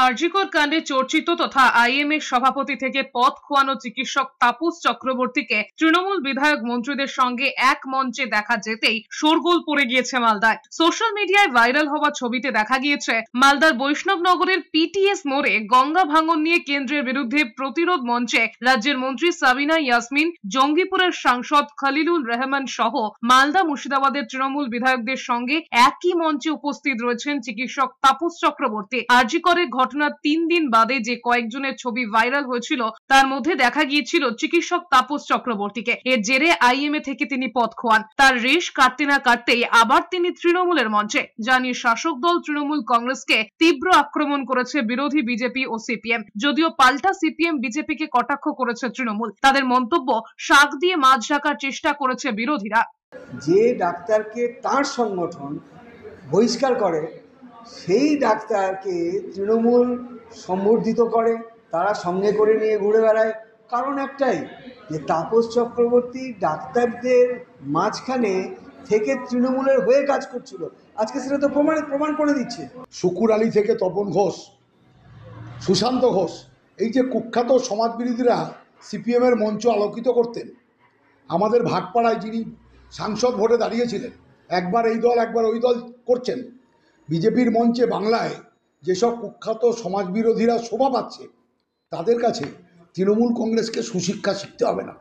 আরজিকর কাণ্ডে চর্চিত তথা আইএমএ সভাপতি থেকে পদ খোয়ানো চিকিৎসক তাপস চক্রবর্তীকে তৃণমূল বিধায়ক মন্ত্রীদের সঙ্গে এক মঞ্চে দেখা যেতেই শোরগোল পড়ে গিয়েছে মালদায়। সোশ্যাল মিডিয়ায় ভাইরাল হওয়া ছবিতে দেখা গিয়েছে মালদার বৈষ্ণবনগরের পিটিএস মোড়ে গঙ্গা ভাঙন নিয়ে কেন্দ্রের বিরুদ্ধে প্রতিরোধ মঞ্চে রাজ্যের মন্ত্রী সাবিনা ইয়াসমিন, জঙ্গিপুরের সাংসদ খলিলুর রহমান সহ মালদা মুর্শিদাবাদের তৃণমূল বিধায়কদের সঙ্গে একই মঞ্চে উপস্থিত রয়েছেন চিকিৎসক তাপস চক্রবর্তী। আরজিকরের ঘটনার 3 দিন বাদে যে কয়েকজনের ছবি ভাইরাল হয়েছিল তার মধ্যে দেখা গিয়েছিল চিকিৎসক তাপস চক্রবর্তীকে। এর জেরে আইএমএ থেকে তিনি পদ খোয়ান। তার রেশ কাটতে না কাটতেই আবার তিনি তৃণমূলের মঞ্চে, যা নিয়ে শাসক দল তৃণমূল কংগ্রেসকে তীব্র আক্রমণ করেছে বিরোধী বিজেপি ও সিপিএম। যদিও পাল্টা সিপিএম বিজেপিকে কটাক্ষ করেছে তৃণমূল। তাদের মন্তব্য, শাক দিয়ে মাছ ঢাকার চেষ্টা করেছে বিরোধীরা। যে ডাক্তারকে তার সংগঠন বহিষ্কার করে সেই ডাক্তারকে তৃণমূল সম্বর্ধিত করে, তারা সঙ্গে করে নিয়ে ঘুরে বেড়ায়। কারণ একটাই, যে তাপস চক্রবর্তী ডাক্তারদের মাঝখানে থেকে তৃণমূলের হয়ে কাজ করছিল। আজকে সেটা তো প্রমাণ করে দিচ্ছে। শুকুর আলী থেকে তপন ঘোষ, সুশান্ত ঘোষ, এই যে কুখ্যাত সমাজবিরোধীরা সিপিএমের মঞ্চ আলোকিত করতেন। আমাদের ভাটপাড়ায় যিনি সাংসদ ভোটে দাঁড়িয়েছিলেন, একবার এই দল একবার ওই দল করছেন। বিজেপির মঞ্চে বাংলায় যেসব কুখ্যাত সমাজবিরোধীরা শোভা পাচ্ছে, তাদের কাছে তৃণমূল কংগ্রেসকে সুশিক্ষা শিখতে হবে না।